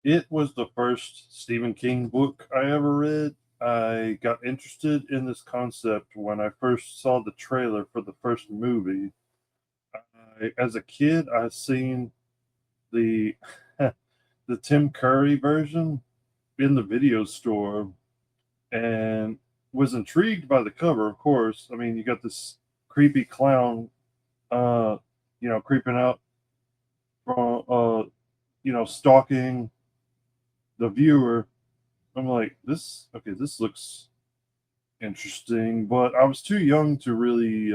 It was the first Stephen King book I ever read. I got interested in this concept when I first saw the trailer for the first movie. As a kid, I seen the the Tim Curry version in the video store and was intrigued by the cover. Of course, I mean you got this creepy clown, uh, creeping out from, stalking the viewer. I'm like, this okay, this looks interesting, but I was too young to really,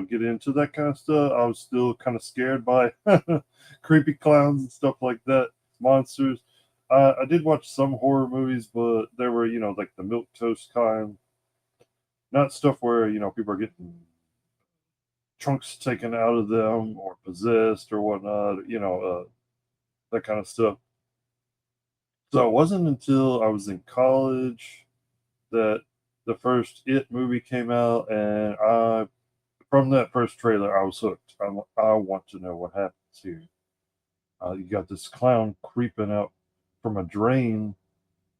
get into that kind of stuff. I was still kind of scared by creepy clowns and stuff like that, monsters. I did watch some horror movies, but they were, like the milk toast kind, not stuff where people are getting trunks taken out of them or possessed or whatnot. That kind of stuff. So it wasn't until I was in college that the first It movie came out, and from that first trailer, I was hooked. I want to know what happens here. You got this clown creeping out from a drain,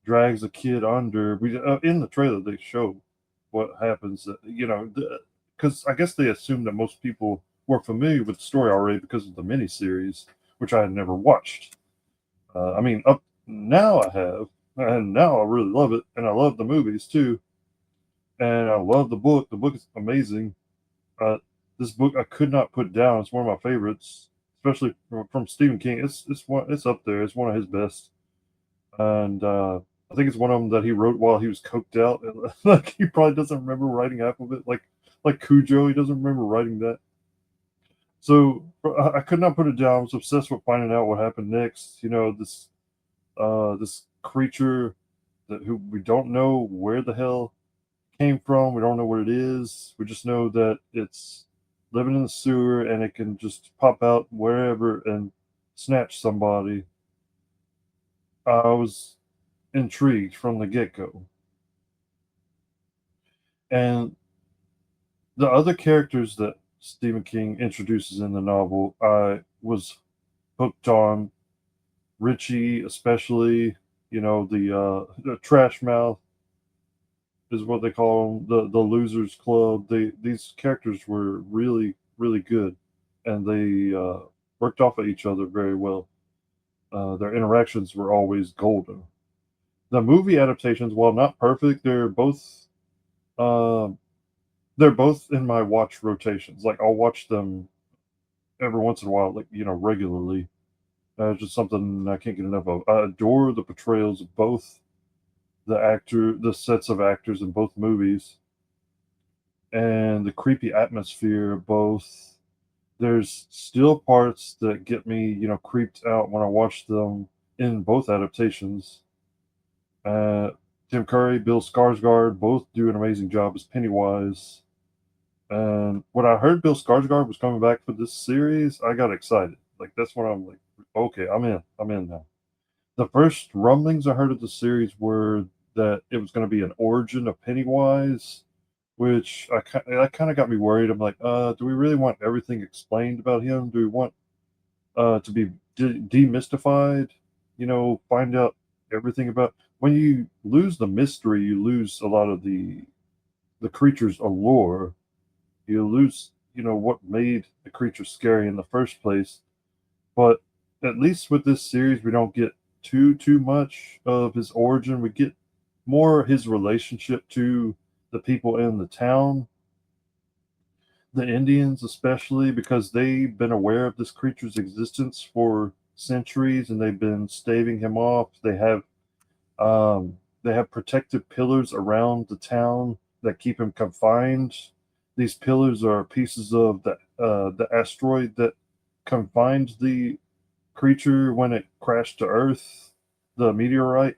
drags a kid under. In the trailer they show what happens. Because I guess they assumed that most people were familiar with the story already because of the miniseries, which I had never watched. I mean, up now I have, and now I really love it, and I love the movies too, and I love the book. The book is amazing. Uh, this book I could not put down. It's one of my favorites, especially from Stephen King. It's up there. It's one of his best, and I think it's one of them that he wrote while he was coked out. And, like he probably doesn't remember writing half of it. Like Cujo, he doesn't remember writing that. So I could not put it down. I was obsessed with finding out what happened next. This creature who we don't know where the hell came from. We don't know what it is. We just know that it's living in the sewer and it can just pop out wherever and snatch somebody. I was intrigued from the get go. And the other characters that Stephen King introduces in the novel, I was hooked on. Richie, especially, the trash mouth is what they call them, the losers club. These characters were really really good, and they worked off of each other very well. Their interactions were always golden. The movie adaptations, while not perfect, uh, they're both in my watch rotations. Like I'll watch them every once in a while, like regularly. It's just something I can't get enough of. I adore the portrayals of both the sets of actors in both movies, and the creepy atmosphere of both. There's still parts that get me, creeped out when I watch them in both adaptations. Uh, Tim Curry, Bill Skarsgård both do an amazing job as Pennywise. And when I heard Bill Skarsgård was coming back for this series, I got excited. Like that's when I'm like, okay, I'm in. I'm in now. The first rumblings I heard of the series were that it was going to be an origin of Pennywise, which that kind of got me worried. I'm like, do we really want everything explained about him? Do we want to be demystified? Find out everything about. When you lose the mystery, you lose a lot of the creature's allure. You lose, what made the creature scary in the first place. But at least with this series, we don't get too much of his origin. We get more his relationship to the people in the town, the Indians especially, because they've been aware of this creature's existence for centuries and they've been staving him off. They have protective pillars around the town that keep him confined. These pillars are pieces of the asteroid that confined the creature when it crashed to Earth, the meteorite,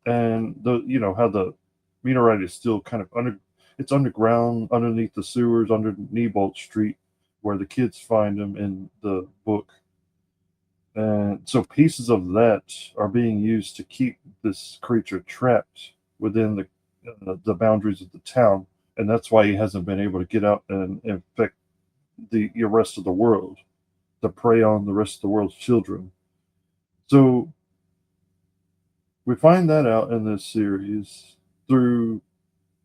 and how the meteorite is still kind of it's underground underneath the sewers under Nebolt Street, where the kids find him in the book. And so pieces of that are being used to keep this creature trapped within the boundaries of the town, and that's why he hasn't been able to get out and infect the rest of the world, to prey on the rest of the world's children. So We find that out in this series through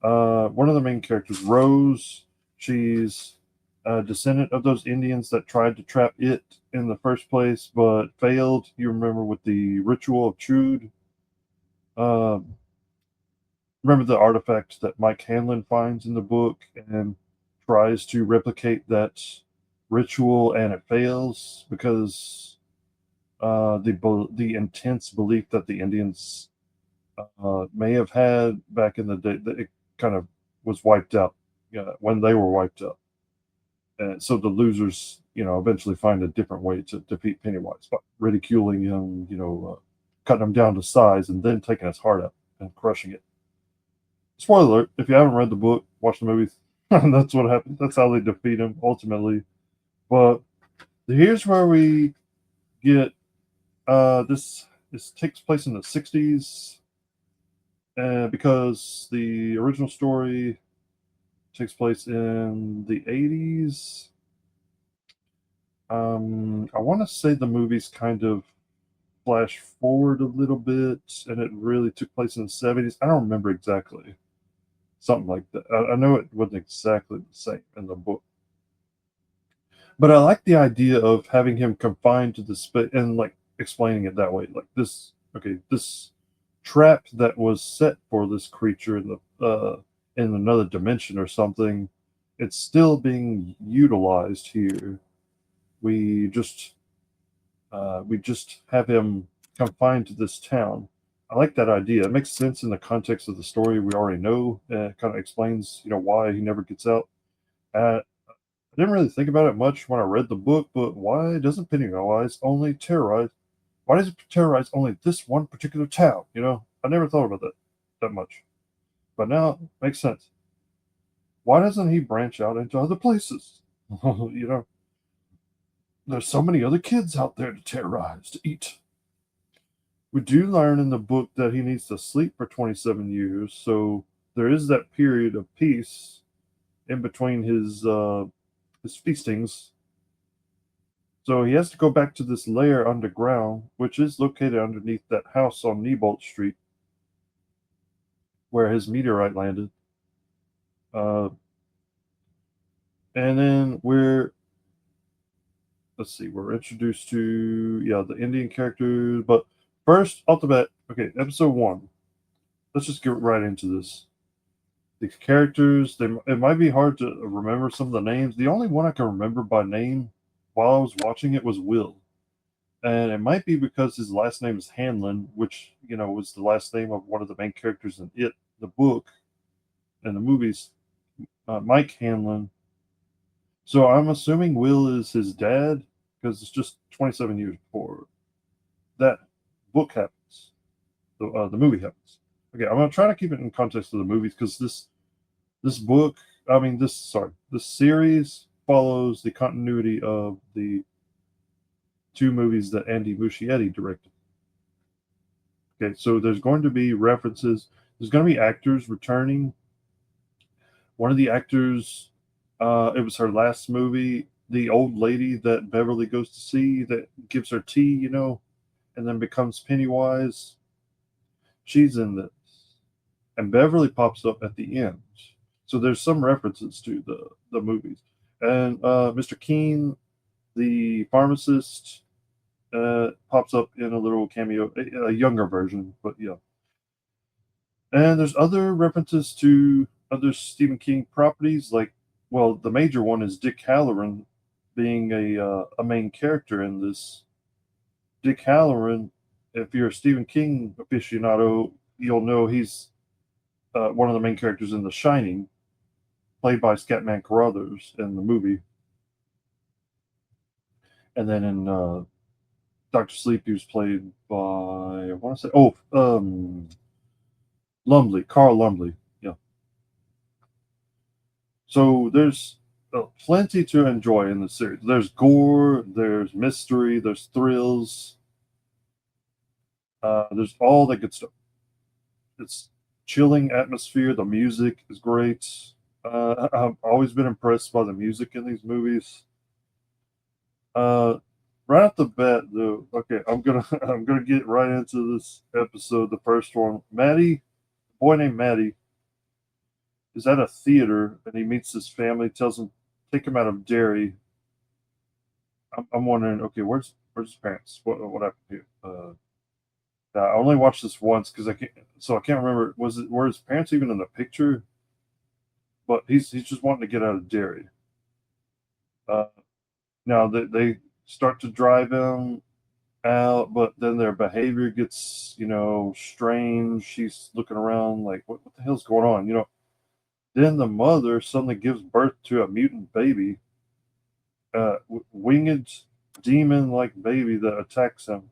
one of the main characters, Rose. She's a descendant of those Indians that tried to trap it in the first place, but failed. You remember with the ritual of Trude. Uh, remember the artifact that Mike Hanlon finds in the book and tries to replicate that ritual, and it fails because the intense belief that the Indians may have had back in the day, that it kind of was wiped out when they were wiped out. And so the losers, eventually find a different way to defeat Pennywise by ridiculing him, cutting him down to size, and then taking his heart out and crushing it. Spoiler alert: if you haven't read the book, watch the movies. That's what happens. That's how they defeat him ultimately. But here's where we get this. This takes place in the '60s, because the original story takes place in the '80s. I want to say the movies kind of flash forward a little bit, and it really took place in the '70s. I don't remember exactly. Something like that. I know it wasn't exactly the same in the book, but I like the idea of having him confined to the space and like explaining it that way. Like this, okay, this trap that was set for this creature in another dimension or something, it's still being utilized here. We just we just have him confined to this town. I like that idea. It makes sense in the context of the story we already know. It kind of explains, why he never gets out. I didn't really think about it much when I read the book, but why doesn't Pennywise only terrorize? Why does it terrorize only this one particular town? I never thought about that much, but now it makes sense. Why doesn't he branch out into other places? There's so many other kids out there to terrorize, to eat. We do learn in the book that he needs to sleep for 27 years, so there is that period of peace in between his feastings. So he has to go back to this lair underground, which is located underneath that house on Neibolt Street, where his meteorite landed. Uh, and then let's see, we're introduced to the Indian characters. But first, off the bat, okay, episode 1. Let's just get right into this. The characters, it might be hard to remember some of the names. The only one I can remember by name while I was watching it was Will. And it might be because his last name is Hanlon, which, was the last name of one of the main characters in the book, and the movies, Mike Hanlon. So I'm assuming Will is his dad, because it's just 27 years before that book happens, the movie happens. Okay, I'm gonna try to keep it in context of the movies, because this book, this series follows the continuity of the 2 movies that Andy Muschietti directed. Okay, so there's going to be references. There's going to be actors returning. One of the actors, it was her last movie. The old lady that Beverly goes to see that gives her tea, and then becomes Pennywise. She's in this, and Beverly pops up at the end. So there's some references to the movies, and Mr. Keene, the pharmacist, pops up in a little cameo, a younger version, but yeah. And there's other references to other Stephen King properties, like, well, the major one is Dick Halloran being a main character in this. Dick Halloran, if you're a Stephen King aficionado, you'll know he's one of the main characters in The Shining, played by Scatman Carruthers in the movie. And then in Doctor Sleep, he was played by, I want to say, Lumley, Carl Lumley. Yeah. So there's plenty to enjoy in the series. There's gore, there's mystery, there's thrills, there's all that good stuff. It's chilling atmosphere. The music is great. I've always been impressed by the music in these movies. Uh, right off the bat, though. Okay, I'm gonna get right into this episode. The first one, Maddie, a boy named Maddie, is at a theater and he meets his family. Tells him take him out of Derry. I'm wondering, okay, where's his parents? What happened here? I only watched this once because I can't remember. Were his parents even in the picture? But he's just wanting to get out of Derry. Uh, Now they start to drive him out, but then their behavior gets, strange. She's looking around like, what the hell's going on? Then the mother suddenly gives birth to a mutant baby, winged demon like baby that attacks him.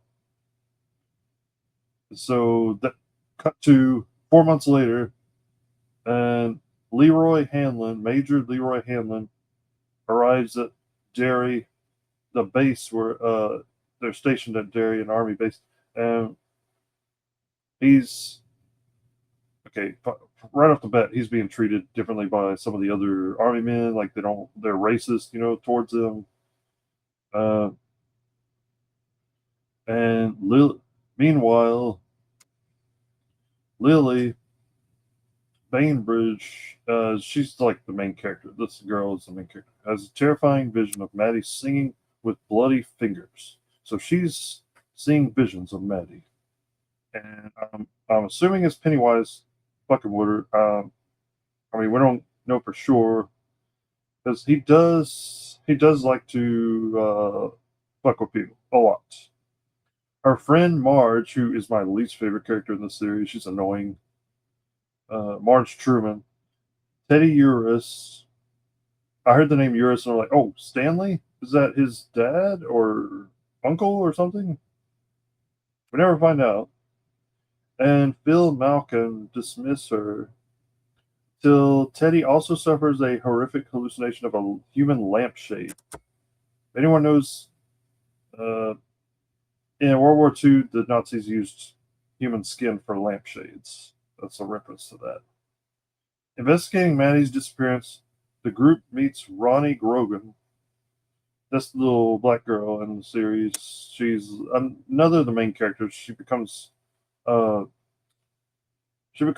So that cut to 4 months later, and Major Leroy Hanlon, arrives at Derry, the base where they're stationed at Derry, an army base, and he's okay. Right off the bat, he's being treated differently by some of the other army men. Like they're racist, towards him. Uh, and meanwhile, Lily Bainbridge, she's like the main character. This girl is the main character. Has a terrifying vision of Maddie singing with bloody fingers. So she's seeing visions of Maddie, and I'm assuming it's Pennywise fucking with her. I mean, we don't know for sure because he does like to fuck with people a lot. Her friend Marge, who is my least favorite character in the series, she's annoying. Marge Truman, Teddy Urus. I heard the name Urus and I'm like, oh, Stanley? Is that his dad or uncle or something? We never find out. And Phil Malcolm dismiss her till Teddy also suffers a horrific hallucination of a human lampshade. If anyone knows, uh, in World War II, the Nazis used human skin for lampshades. That's a reference to that. Investigating Maddie's disappearance, the group meets Ronnie Grogan. That's the little black girl in the series. She's another of the main characters. Uh, I'm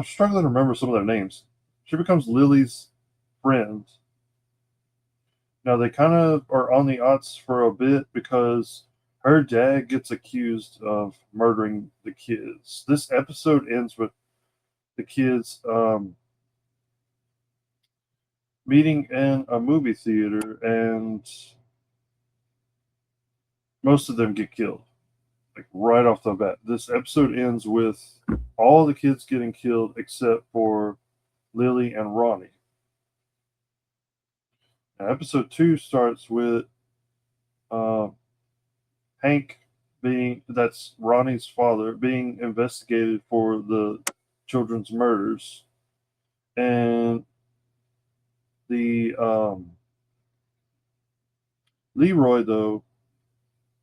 struggling to remember some of their names. She becomes Lily's friend. Now they kind of are on the odds for a bit because her dad gets accused of murdering the kids. This episode ends with the kids meeting in a movie theater, and most of them get killed, like right off the bat. This episode ends with all the kids getting killed except for Lily and Ronnie. Now, episode 2 starts with uh, Hank that's Ronnie's father, being investigated for the children's murders, and the Leroy, though.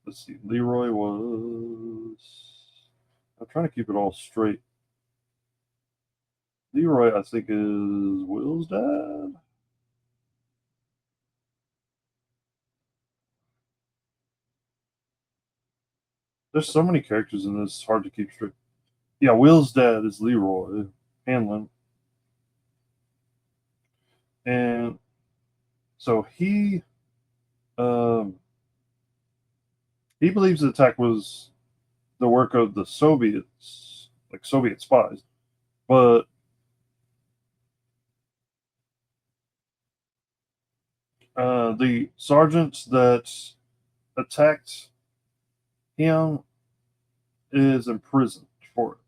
Let's see. Leroy was. I'm trying to keep it all straight. Leroy, I think, is Will's dad. There's so many characters in this, it's hard to keep straight. Yeah, Will's dad is Leroy Hanlon. And so um, he believes the attack was the work of the Soviets, like Soviet spies. But the sergeant that attacked him is imprisoned for it.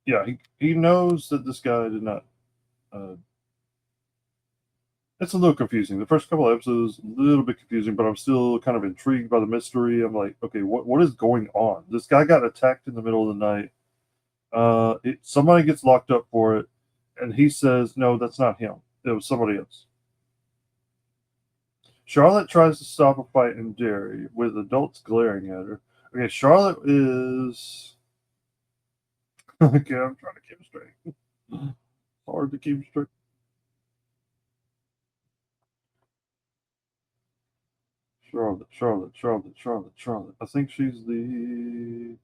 Yeah, he knows that this guy did not. Uh, it's a little confusing. The first couple of episodes, a little bit confusing, but I'm still kind of intrigued by the mystery. I'm like, okay, what is going on? This guy got attacked in the middle of the night. Somebody gets locked up for it, and he says, no, that's not him. It was somebody else. Charlotte tries to stop a fight in Derry with adults glaring at her. Okay, Charlotte is. Okay, I'm trying to keep it straight. Hard to keep straight. Charlotte. I think she's the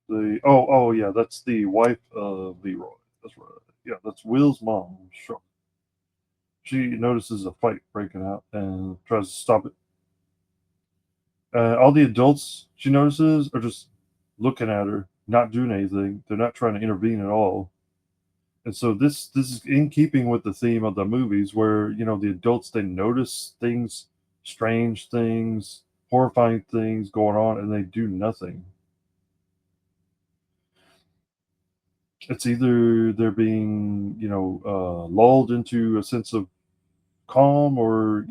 yeah, that's the wife of Leroy. That's right. Yeah, that's Will's mom. Charlotte. She notices a fight breaking out and tries to stop it. All the adults she notices are just looking at her, not doing anything. They're not trying to intervene at all. And so this is in keeping with the theme of the movies, where the adults, they notice things, strange things, horrifying things going on, and they do nothing. It's either they're being lulled into a sense of calm, or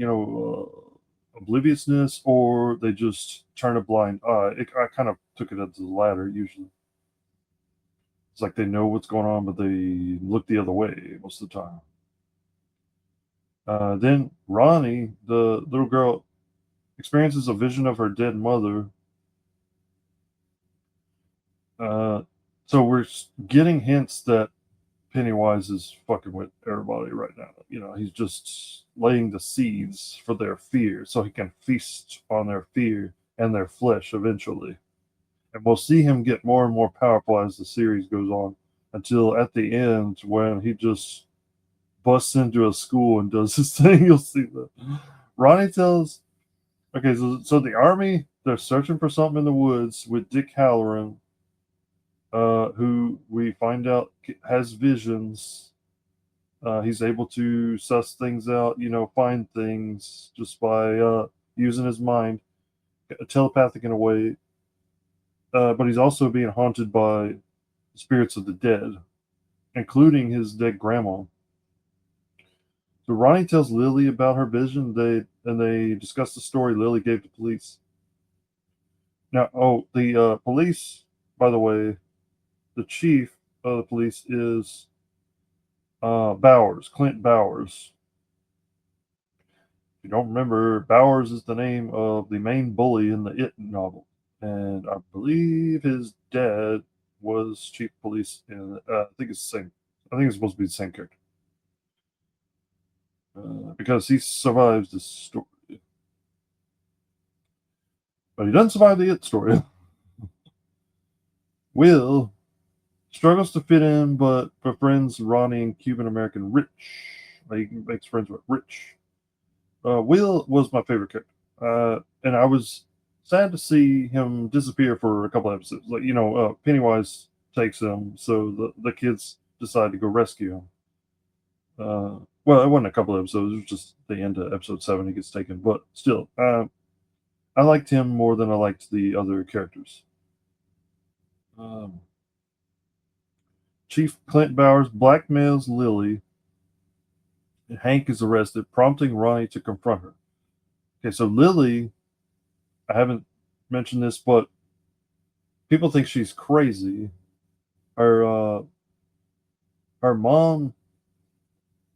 obliviousness, or they just turn a blind eye. I kind of took it as the latter. Usually it's like they know what's going on, but they look the other way most of the time. Then Ronnie, the little girl, experiences a vision of her dead mother. Uh, so we're getting hints that Pennywise is fucking with everybody right now. He's just laying the seeds for their fear so he can feast on their fear and their flesh eventually. And we'll see him get more and more powerful as the series goes on, until at the end when he just busts into a school and does his thing. You'll see that. Ronnie tells, okay, so the army, they're searching for something in the woods with Dick Halloran, who we find out has visions. He's able to suss things out, find things just by using his mind, telepathic in a way. But he's also being haunted by spirits of the dead, including his dead grandma. So Ronnie tells Lily about her vision. They discuss the story Lily gave to police. Now, the police, by the way, the chief of the police is Bowers, Clint Bowers. If you don't remember, Bowers is the name of the main bully in the It novel, and I believe his dad was chief of police. And I think it's the same. I think it's supposed to be the same character, because he survives this story, but he doesn't survive the It story. Will struggles to fit in, but befriends Ronnie and Cuban American Rich. He makes friends with Rich. Will was my favorite character, and I was sad to see him disappear for a couple episodes. Like Pennywise takes him, so the kids decide to go rescue him. Well, it wasn't a couple episodes; it was just the end of episode 7. He gets taken, but still, I liked him more than I liked the other characters. Um, Chief Clint Bowers blackmails Lily, and Hank is arrested, prompting Ronnie to confront her. Okay, so Lily, I haven't mentioned this, but people think she's crazy. Her her mom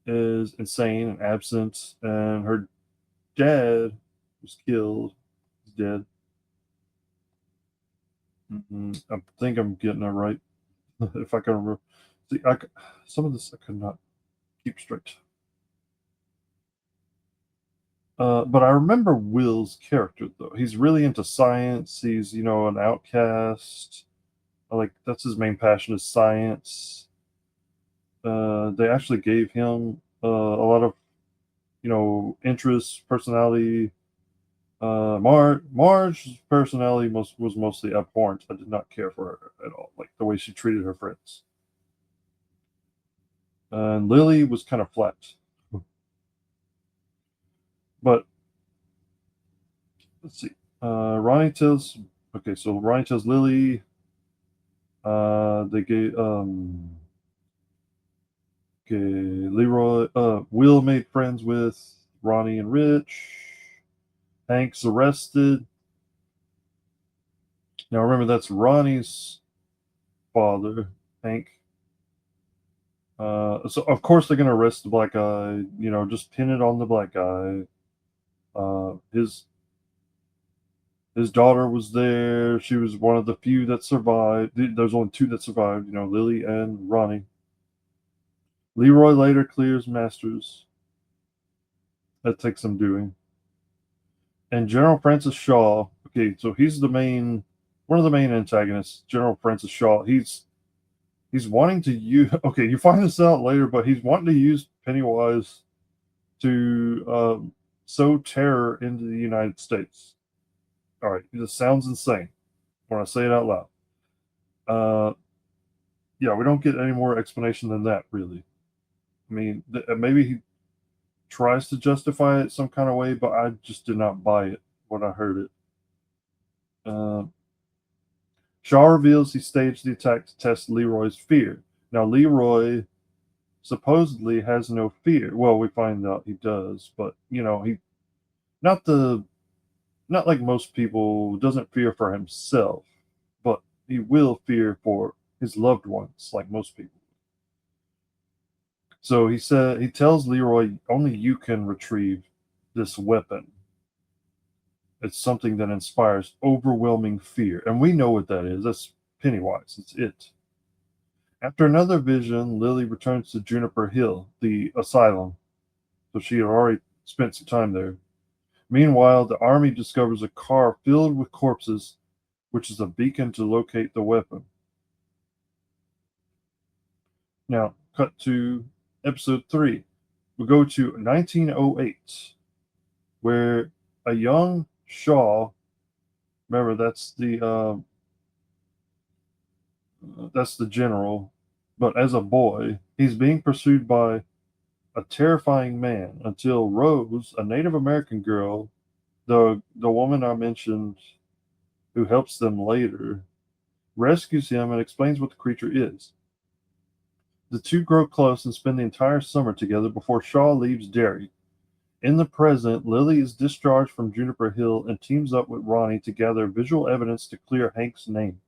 is insane and absent, and her dad was killed. He's dead. I think I'm getting it right. If I can remember, see, some of this I could not keep straight. But I remember Will's character though. He's really into science. He's an outcast. Like that's his main passion is science. They actually gave him a lot of interest, personality. Marge's personality was mostly abhorrent. I did not care for her at all, like the way she treated her friends. And Lily was kind of flat. But let's see. Ronnie tells okay, so Ronnie tells Lily they gave okay, Leroy Will made friends with Ronnie and Rich. Hank's arrested. Now remember that's Ronnie's father, Hank. So of course they're gonna arrest the black guy. Just pin it on the black guy. His daughter was there. She was one of the few that survived. There's only 2 that survived. Lily and Ronnie. Leroy later clears Masters. That takes some doing. And General Francis Shaw, okay, so he's one of the main antagonists, General Francis Shaw. He's wanting to use, okay, you find this out later, but he's wanting to use Pennywise to sow terror into the United States. All right, this sounds insane when I say it out loud. Uh, yeah, we don't get any more explanation than that, really. I mean, maybe he tries to justify it some kind of way, but I just did not buy it when I heard it. Uh, Shaw reveals he staged the attack to test Leroy's fear. Now, Leroy supposedly has no fear. Well, we find out he does, but he not the not like most people doesn't fear for himself, but he will fear for his loved ones, like most people. So he tells Leroy, only you can retrieve this weapon. It's something that inspires overwhelming fear. And we know what that is. That's Pennywise. It's it. After another vision, Lily returns to Juniper Hill, the asylum. So she had already spent some time there. Meanwhile, the army discovers a car filled with corpses, which is a beacon to locate the weapon. Now, cut to episode 3. We go to 1908, where a young Shaw, remember that's the general, but as a boy, he's being pursued by a terrifying man until Rose, a Native American girl, the woman I mentioned who helps them later, rescues him and explains what the creature is. The two grow close and spend the entire summer together before Shaw leaves Derry. In the present, Lily is discharged from Juniper Hill and teams up with Ronnie to gather visual evidence to clear Hank's name.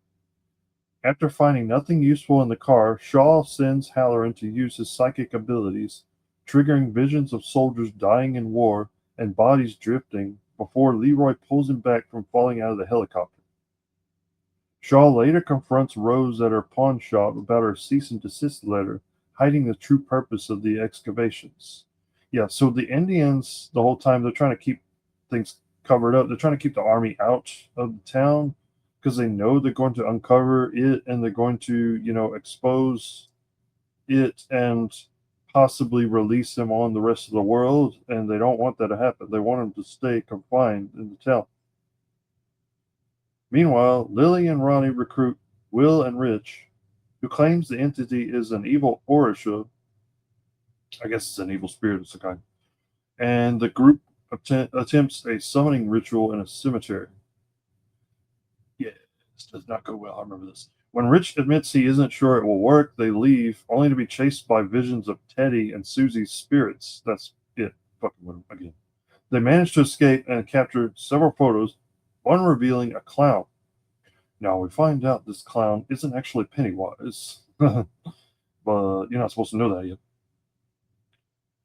After finding nothing useful in the car, Shaw sends Halloran to use his psychic abilities, triggering visions of soldiers dying in war and bodies drifting before Leroy pulls him back from falling out of the helicopter. Shaw later confronts Rose at her pawn shop about her cease and desist letter, hiding the true purpose of the excavations. Yeah, so the Indians, the whole time, they're trying to keep things covered up. They're trying to keep the army out of the town because they know they're going to uncover it and they're going to, expose it and possibly release him on the rest of the world. And they don't want that to happen. They want him to stay confined in the town. Meanwhile, Lily and Ronnie recruit Will and Rich, who claims the entity is an evil Orisha. I guess it's an evil spirit of some kind. And the group attempts a summoning ritual in a cemetery. Yeah, this does not go well. I remember this. When Rich admits he isn't sure it will work, they leave, only to be chased by visions of Teddy and Susie's spirits. That's it. Fucking with them again. They manage to escape and capture several photos, one revealing a clown. Now we find out this clown isn't actually Pennywise, but you're not supposed to know that yet.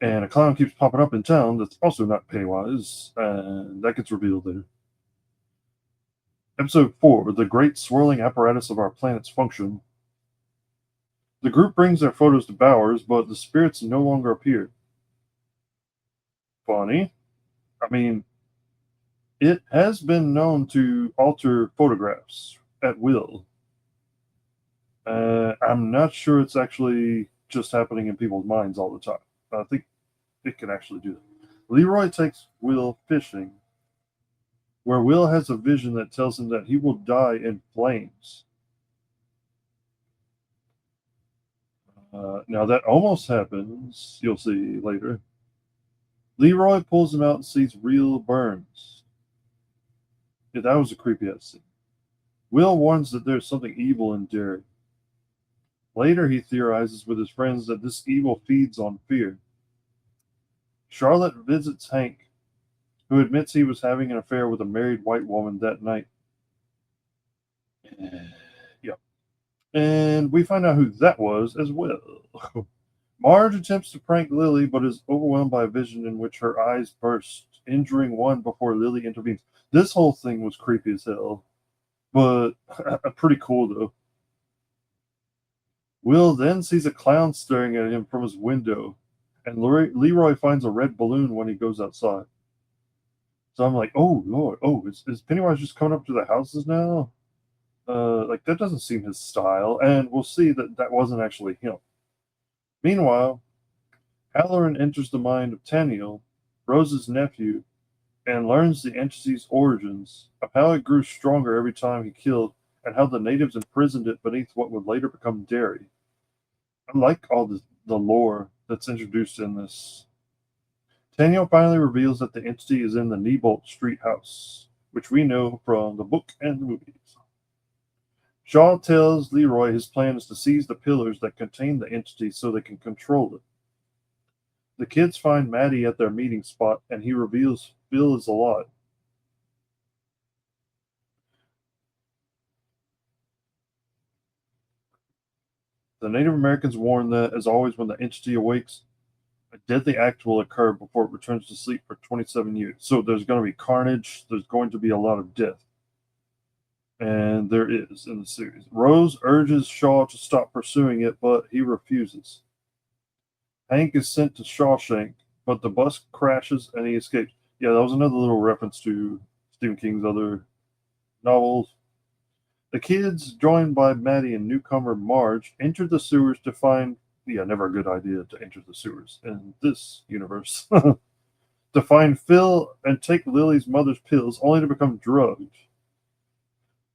And a clown keeps popping up in town that's also not Pennywise, and that gets revealed later. Episode 4, The Great Swirling Apparatus of Our Planet's Function. The group brings their photos to Bowers, but the spirits no longer appear. Funny. I mean, it has been known to alter photographs at will. I'm not sure it's actually just happening in people's minds all the time. I think it can actually do that. Leroy takes Will fishing, where Will has a vision that tells him that he will die in flames. Now that almost happens, you'll see later. Leroy pulls him out and sees real burns. Yeah, that was a creepy ass scene. Will warns that there's something evil in Derry. Later, he theorizes with his friends that this evil feeds on fear. Charlotte visits Hank, who admits he was having an affair with a married white woman that night. Yep. And we find out who that was as well. Marge attempts to prank Lily, but is overwhelmed by a vision in which her eyes burst, injuring one before Lily intervenes. This whole thing was creepy as hell, but pretty cool though. Will then sees a clown staring at him from his window, and Leroy finds a red balloon when he goes outside. So I'm like, oh Lord, oh, is Pennywise just coming up to the houses now? Like that doesn't seem his style, and we'll see that that wasn't actually him. Meanwhile, Halloran enters the mind of Taniel, Rose's nephew, and learns the entity's origins, of how it grew stronger every time he killed, and how the natives imprisoned it beneath what would later become Derry. I like all the lore that's introduced in this. Taniel finally reveals that the entity is in the Nebolt Street house, which we know from the book and the movies. Shaw tells Leroy his plan is to seize the pillars that contain the entity so they can control it. The kids find Maddie at their meeting spot, and he reveals Phil is alive. The Native Americans warn that, as always, when the entity awakes, a deadly act will occur before it returns to sleep for 27 years. So there's going to be carnage, there's going to be a lot of death. And there is in the series. Rose urges Shaw to stop pursuing it, but he refuses. Hank is sent to Shawshank, but the bus crashes and he escapes. Yeah, that was another little reference to Stephen King's other novels. The kids, joined by Maddie and newcomer Marge, enter the sewers to find. Yeah, never a good idea to enter the sewers in this universe. To find Phil and take Lily's mother's pills, only to become drugged.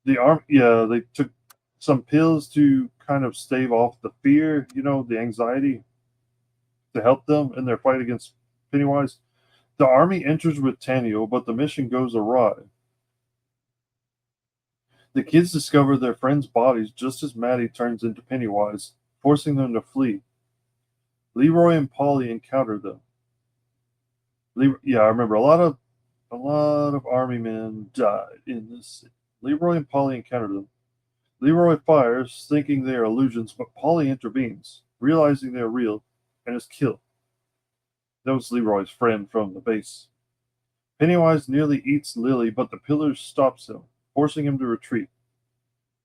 Yeah, they took some pills to kind of stave off the fear, the anxiety, to help them in their fight against Pennywise. The army enters with Taniel, but the mission goes awry. The kids discover their friends' bodies just as Maddie turns into Pennywise, forcing them to flee. Leroy and Polly encounter them. Yeah, I remember a lot of army men died in this. Leroy and Polly encounter them. Leroy fires, thinking they are illusions, but Polly intervenes, realizing they are real, and is killed. That was Leroy's friend from the base. Pennywise nearly eats Lily, but the pillar stops him, forcing him to retreat.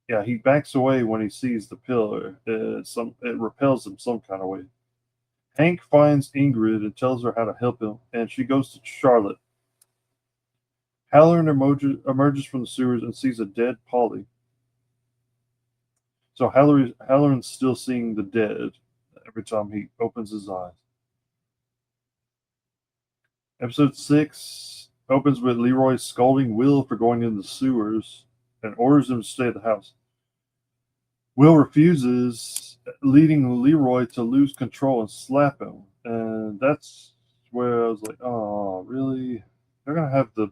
Yeah, he backs away when he sees the pillar. It repels him some kind of way. Hank finds Ingrid and tells her how to help him, and she goes to Charlotte. Halloran emerges from the sewers and sees a dead Polly. So Halloran's still seeing the dead every time he opens his eyes. Episode 6 opens with Leroy scolding Will for going into the sewers and orders him to stay at the house. Will refuses, leading Leroy to lose control and slap him. And that's where I was like, oh, really? They're going to have the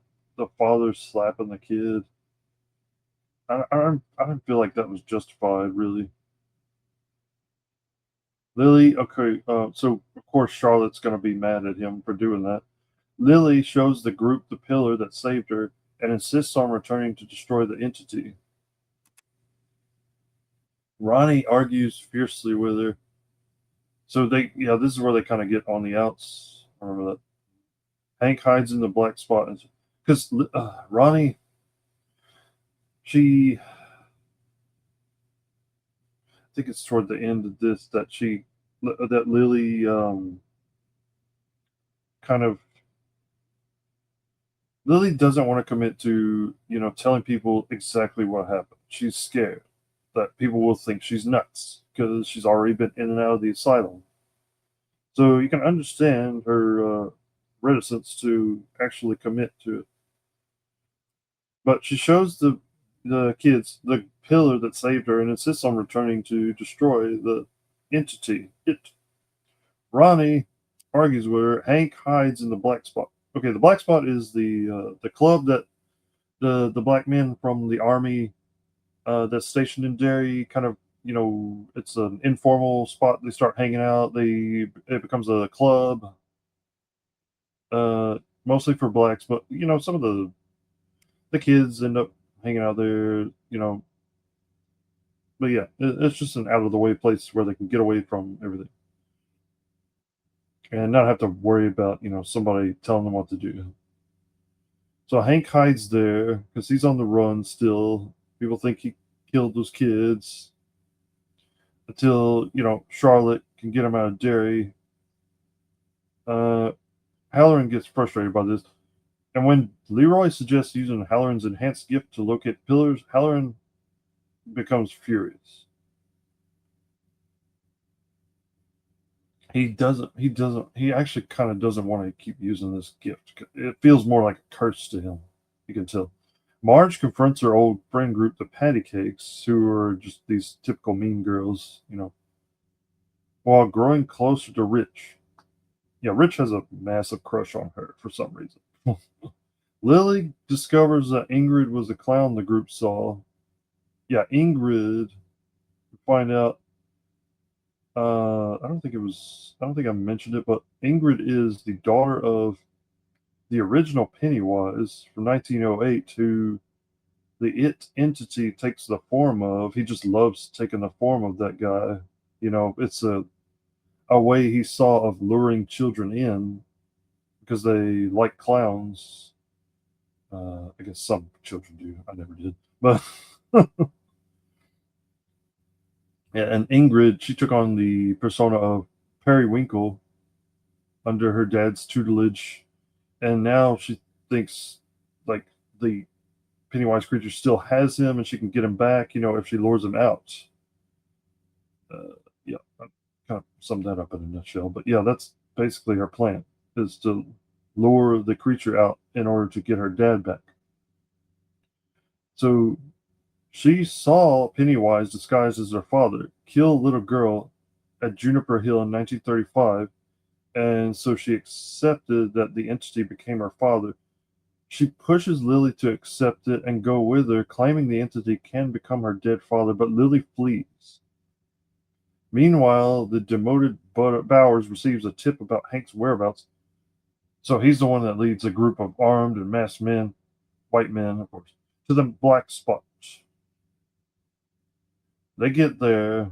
father slapping the kid? I don't feel like that was justified, really. Lily, okay, so of course Charlotte's going to be mad at him for doing that. Lily shows the group the pillar that saved her and insists on returning to destroy the entity. Ronnie argues fiercely with her. So this is where they kind of get on the outs. I remember that. Hank hides in the black spot because Ronnie, I think it's toward the end of this that Lily kind of Lily doesn't want to commit to telling people exactly what happened. She's scared that people will think she's nuts because she's already been in and out of the asylum. So you can understand her reticence to actually commit to it. But she shows the kids the pillar that saved her and insists on returning to destroy the entity. Ronnie argues with her. Hank hides in the black spot. Okay, the black spot is the club that the black men from the army that's stationed in Derry kind of it's an informal spot. They start hanging out. It becomes a club, mostly for blacks, but some of the kids end up hanging out there. But yeah, it's just an out of the way place where they can get away from everything and not have to worry about somebody telling them what to do. So Hank hides there because he's on the run still. People think he killed those kids until Charlotte can get him out of Derry. Uh, Halloran gets frustrated by this. And when Leroy suggests using Halloran's enhanced gift to locate pillars, Halloran becomes furious. He actually kind of doesn't want to keep using this gift. It feels more like a curse to him. You can tell. Marge confronts her old friend group, the Patty Cakes, who are just these typical mean girls, while growing closer to Rich. Yeah, Rich has a massive crush on her for some reason. Lily discovers that Ingrid was the clown the group saw. Yeah, Ingrid, find out. I don't think I mentioned it, but Ingrid is the daughter of the original Pennywise from 1908, who the it entity takes the form of. He just loves taking the form of that guy. It's a way he saw of luring children in because they like clowns. I guess some children do. I never did. But yeah, and Ingrid, she took on the persona of Periwinkle under her dad's tutelage, and now she thinks like the Pennywise creature still has him, and she can get him back. If she lures him out. Yeah, I kind of summed that up in a nutshell. But yeah, that's basically her plan: is to lure the creature out in order to get her dad back. So she saw Pennywise disguised as her father kill a little girl at Juniper Hill in 1935, and so she accepted that the entity became her father. She pushes Lily to accept it and go with her, claiming the entity can become her dead father, but Lily flees. Meanwhile, the demoted Bowers receives a tip about Hank's whereabouts, so he's the one that leads a group of armed and masked men, white men, of course, to the black spot. They get there.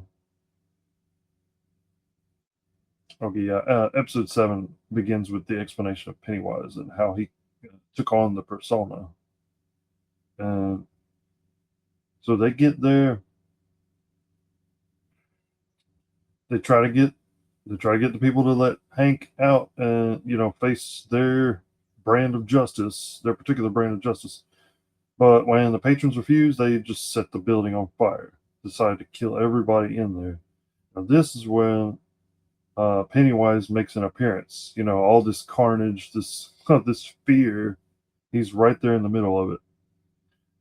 Okay, yeah. Episode 7 begins with the explanation of Pennywise and how he took on the persona. And so they get there. They try to get the people to let Hank out and face their brand of justice, their particular brand of justice. But when the patrons refuse, they just set the building on fire. Decide to kill everybody in there. Now this is when Pennywise makes an appearance. All this carnage, this this fear. He's right there in the middle of it.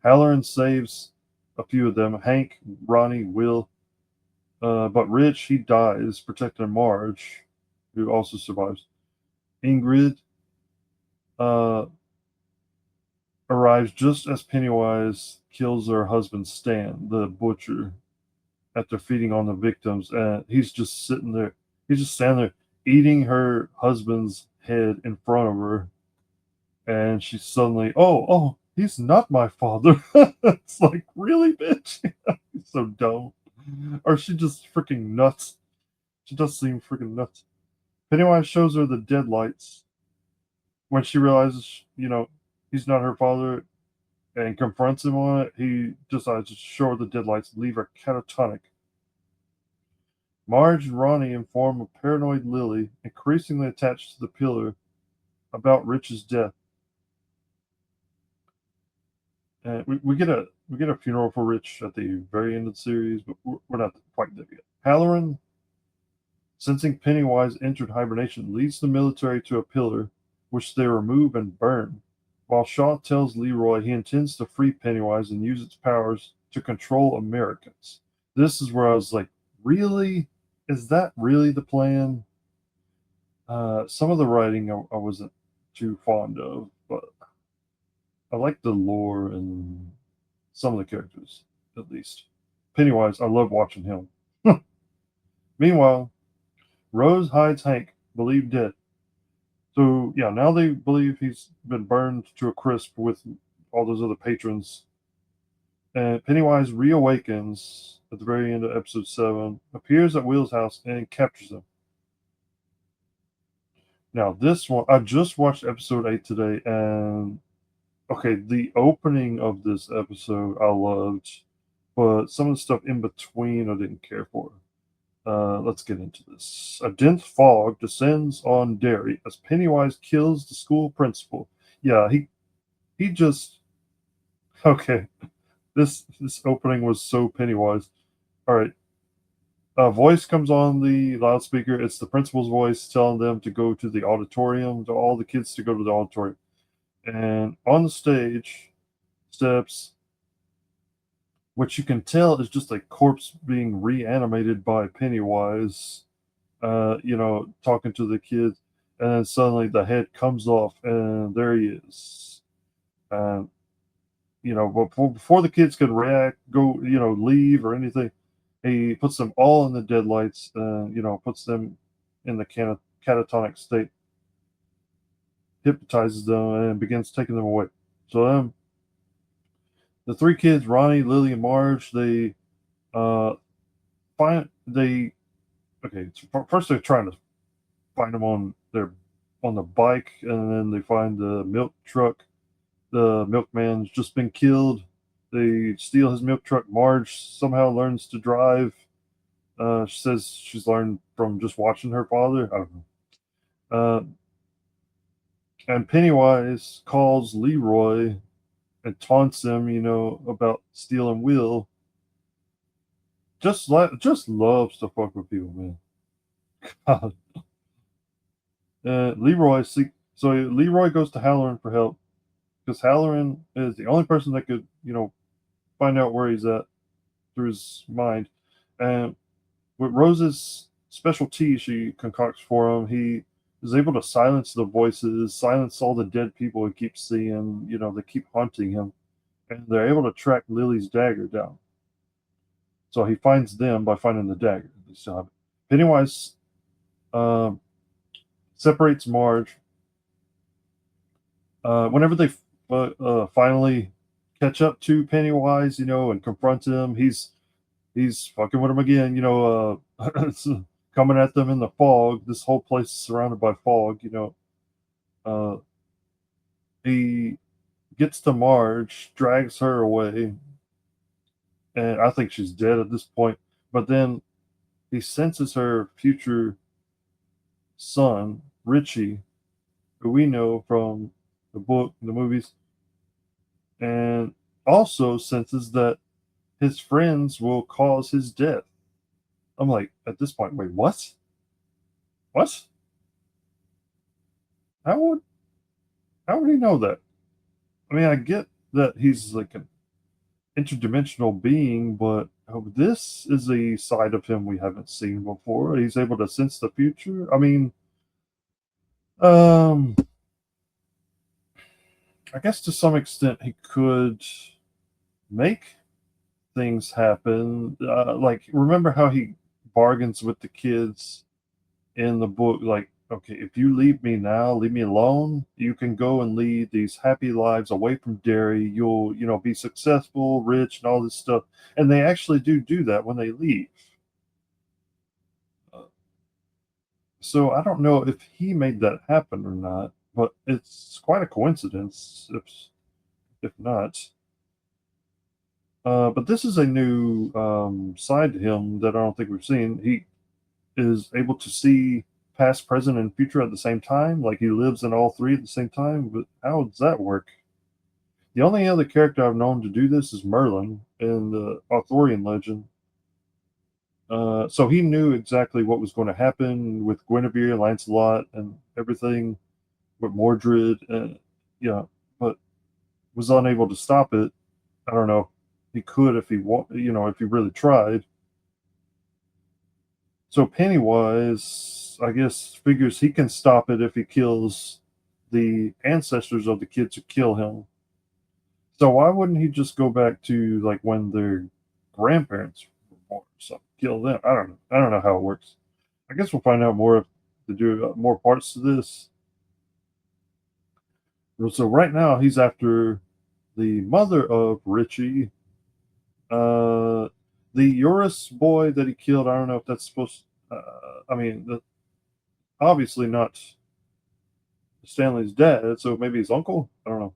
Halloran saves a few of them. Hank, Ronnie, Will, but Rich, he dies protecting Marge, who also survives. Ingrid uh, arrives just as Pennywise kills her husband Stan, the butcher, after feeding on the victims, and he's just sitting there. He's just standing there eating her husband's head in front of her, and she's suddenly, oh, he's not my father. It's like, really, bitch? He's so dumb. Or she just freaking nuts. She does seem freaking nuts. Pennywise shows her the deadlights. When she realizes, he's not her father and confronts him on it, he decides to show her the deadlights, leave her catatonic. Marge and Ronnie inform a paranoid Lily, increasingly attached to the pillar, about Rich's death. And we get a funeral for Rich at the very end of the series, but we're not quite there yet. Halloran, sensing Pennywise entered hibernation, leads the military to a pillar, which they remove and burn. While Shaw tells Leroy he intends to free Pennywise and use its powers to control Americans. This is where I was like, really? Is that really the plan? Some of the writing I wasn't too fond of, but I like the lore and some of the characters, at least. Pennywise, I love watching him. Meanwhile, Rose hides Hank, believed dead. So, yeah, now they believe he's been burned to a crisp with all those other patrons. And Pennywise reawakens at the very end of episode 7, appears at Will's house, and captures him. Now, this one, I just watched episode 8 today, and okay, the opening of this episode I loved, but some of the stuff in between I didn't care for. Let's get into this. A dense fog descends on Derry as Pennywise kills the school principal. Yeah, he he just okay. This opening was so Pennywise. All right, a voice comes on the loudspeaker. It's the principal's voice telling them to go to the auditorium, to all the kids to go to the auditorium. And on the stage steps, which you can tell is just a corpse being reanimated by Pennywise, talking to the kids. And then suddenly the head comes off, and there he is. And, before the kids could react, go, leave or anything, he puts them all in the deadlights and, puts them in the catatonic state, hypnotizes them, and begins taking them away. So the three kids, Ronnie, Lily, and Marge, they uh, find they okay. So first, they're trying to find them on the bike, and then they find the milk truck. The milkman's just been killed. They steal his milk truck. Marge somehow learns to drive. She says she's learned from just watching her father. I don't know. And Pennywise calls Leroy and taunts him, about stealing Will. Just loves to fuck with people, man. God. Leroy goes to Halloran for help because Halloran is the only person that could, find out where he's at through his mind. And with Rose's special tea she concocts for him, he is able to silence the voices, silence all the dead people he keeps seeing. They keep haunting him, and they're able to track Lily's dagger down. So he finds them by finding the dagger. They still have it. Pennywise separates Marge. Whenever they finally catch up to Pennywise, and confront him, he's fucking with him again. Coming at them in the fog. This whole place is surrounded by fog. He gets to Marge, drags her away, and I think she's dead at this point. But then he senses her future son, Richie, who we know from the book, the movies, and also senses that his friends will cause his death. I'm like, at this point, wait, what? What? How would how would he know that? I mean, I get that he's like an interdimensional being, but this is a side of him we haven't seen before. He's able to sense the future. I mean, um, I guess to some extent he could make things happen. Like, remember how he bargains with the kids in the book? Like, okay, if you leave me now, leave me alone, you can go and lead these happy lives away from Derry. You'll, be successful, rich, and all this stuff. And they actually do that when they leave. So I don't know if he made that happen or not, but it's quite a coincidence if not. But this is a new side to him that I don't think we've seen. He is able to see past, present, and future at the same time. Like, he lives in all three at the same time. But how does that work? The only other character I've known to do this is Merlin in the Arthurian legend. So he knew exactly what was going to happen with Guinevere, Lancelot, and everything with Mordred. But was unable to stop it. I don't know. He could if if he really tried. So Pennywise, I guess, figures he can stop it if he kills the ancestors of the kids who kill him. So why wouldn't he just go back to like when their grandparents were born or something, kill them? I don't know. I don't know how it works. I guess we'll find out more if to do more parts to this. So right now he's after the mother of Richie, the Urus boy that he killed. I don't know if that's supposed. I mean, obviously not Stanley's dad, so maybe his uncle. I don't know.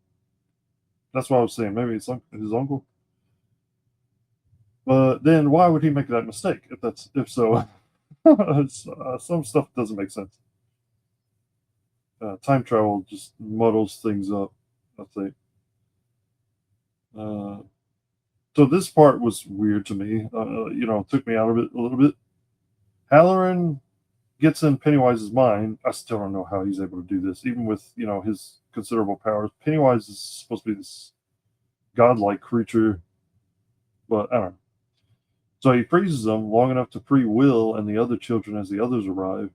That's what I was saying. Maybe it's his uncle. But then, why would he make that mistake? If so, some stuff doesn't make sense. Time travel just muddles things up, I think. Uh, so this part was weird to me. Took me out of it a little bit. Halloran gets in Pennywise's mind. I still don't know how he's able to do this, even with his considerable powers. Pennywise is supposed to be this godlike creature, but I don't know. So he freezes them long enough to free Will and the other children as the others arrive.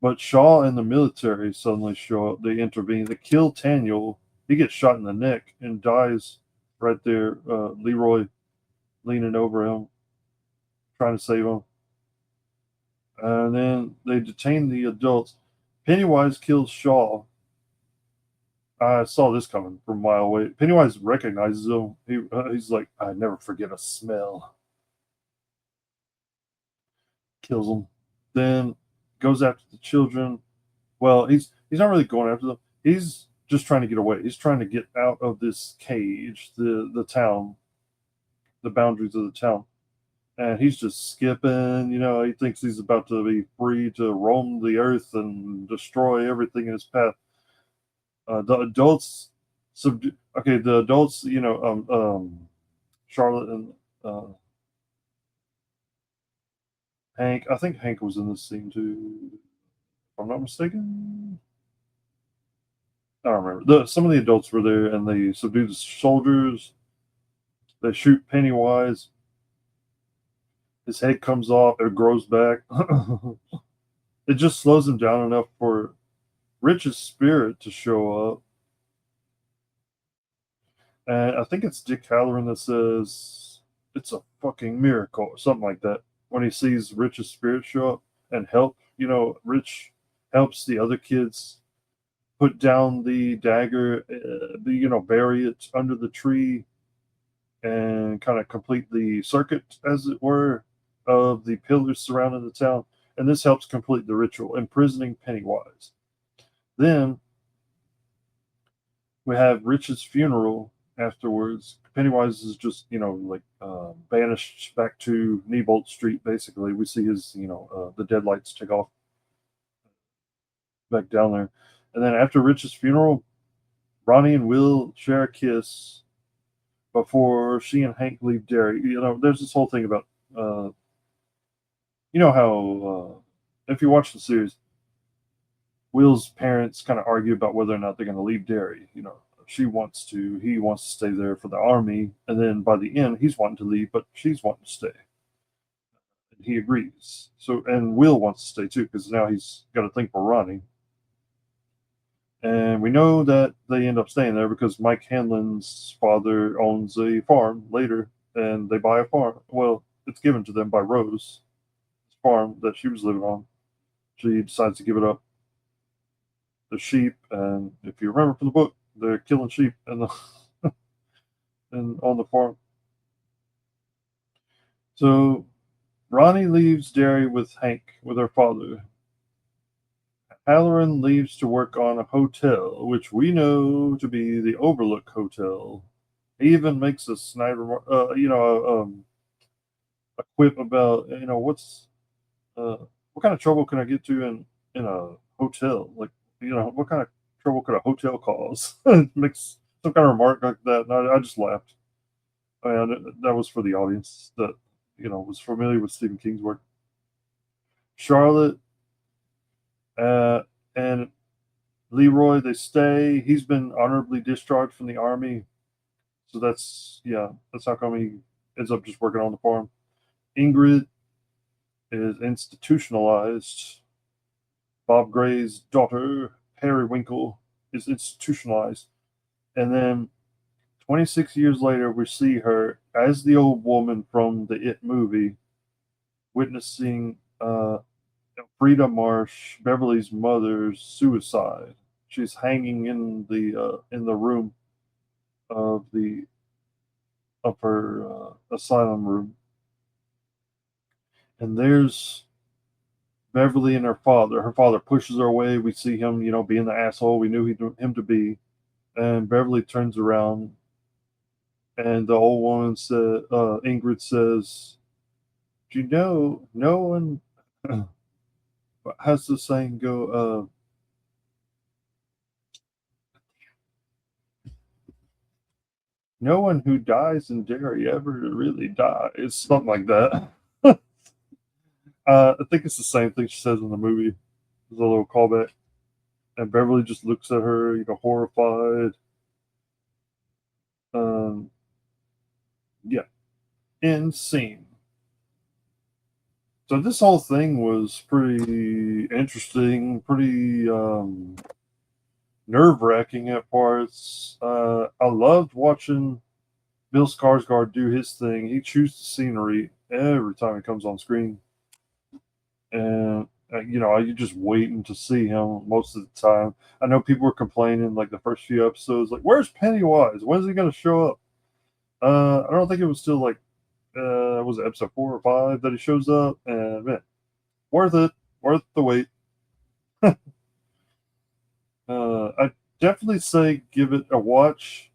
But Shaw and the military suddenly show up. They intervene. They kill Daniel. He gets shot in the neck and dies right there. Leroy leaning over him, trying to save him. And then they detain the adults. Pennywise kills Shaw. I saw this coming from a mile away. Pennywise recognizes him. He's like, I never forget a smell. Kills him. Then goes after the children. Well, he's not really going after them. He's just trying to get away. He's trying to get out of this cage, the town, the boundaries of the town. And he's just skipping. He thinks he's about to be free to roam the earth and destroy everything in his path. The adults subdue. Okay, the adults. Charlotte and Hank. I think Hank was in this scene too, if I'm not mistaken. I don't remember. Some of the adults were there, and they subdue the soldiers. They shoot Pennywise. His head comes off. It grows back. It just slows him down enough for Rich's spirit to show up. And I think it's Dick Halloran that says it's a fucking miracle or something like that when he sees Rich's spirit show up and help. Rich helps the other kids put down the dagger, bury it under the tree and kind of complete the circuit, as it were, of the pillars surrounding the town. And this helps complete the ritual, imprisoning Pennywise. Then we have Rich's funeral afterwards. Pennywise is just, banished back to Neibolt Street, basically. We see his, the deadlights take off back down there. And then after Rich's funeral, Ronnie and Will share a kiss before she and Hank leave Derry. There's this whole thing about, how, if you watch the series, Will's parents kind of argue about whether or not they're going to leave Derry. She wants to, he wants to stay there for the army. And then by the end, he's wanting to leave, but she's wanting to stay. And he agrees. So, and Will wants to stay too, because now he's got to think for Ronnie. And we know that they end up staying there because Mike Hanlon's father owns a farm later, and they buy a farm. Well, it's given to them by Rose, farm that she was living on. She decides to give it up. The sheep, and if you remember from the book, they're killing sheep and and on the farm. So Ronnie leaves Derry with Hank, with her father. Halloran leaves to work on a hotel, which we know to be the Overlook Hotel. He even makes a snide remark, a quip about, what kind of trouble can I get to in a hotel? Like, what kind of trouble could a hotel cause? Makes some kind of remark like that, and I just laughed. And that was for the audience that was familiar with Stephen King's work. Charlotte and Leroy, they stay. He's been honorably discharged from the army, so that's how come he ends up just working on the farm. Ingrid is institutionalized. Bob Gray's daughter, Periwinkle, is institutionalized. And then 26 years later, we see her as the old woman from the It movie, witnessing Frida Marsh, Beverly's mother's suicide. She's hanging in the room of her asylum room, and there's Beverly and her father. Her father pushes her away. We see him, being the asshole we knew him to be. And Beverly turns around, and the old woman Ingrid says, "Do you know, no one how's the saying go? no one who dies in Derry ever really dies. Something like that. I think it's the same thing she says in the movie. There's a little callback. And Beverly just looks at her, horrified. Um, yeah, end scene. So this whole thing was pretty interesting, pretty nerve wracking at parts. I loved watching Bill Skarsgård do his thing. He chews the scenery every time he comes on screen, and you just waiting to see him most of the time. I know people were complaining like the first few episodes, like where's Pennywise? When's he going to show up? I don't think it was still like was it episode 4 or 5 that he shows up, and man, worth it, worth the wait. I definitely say give it a watch,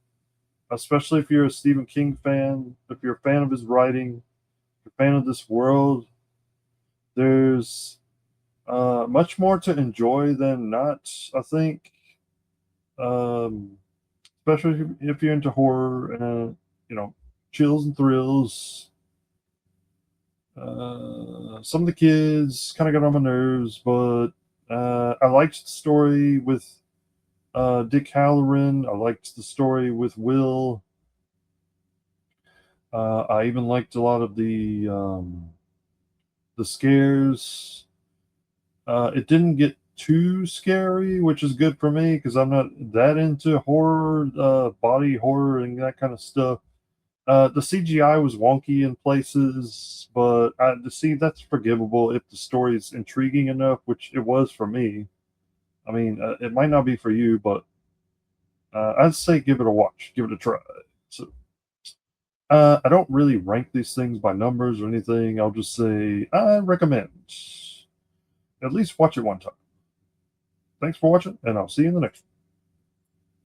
especially if you're a Stephen King fan, if you're a fan of his writing, if you're a fan of this world. There's much more to enjoy than not, I think. Um, Especially if you're into horror and chills and thrills. Some of the kids kind of got on my nerves, but I liked the story with Dick Halloran. I liked the story with Will. I even liked a lot of the scares. It didn't get too scary, which is good for me because I'm not that into horror, body horror, and that kind of stuff. The CGI was wonky in places, but that's forgivable if the story is intriguing enough, which it was for me. I mean, it might not be for you, but I'd say give it a watch, give it a try. So I don't really rank these things by numbers or anything. I'll just say I recommend. At least watch it one time. Thanks for watching, and I'll see you in the next one.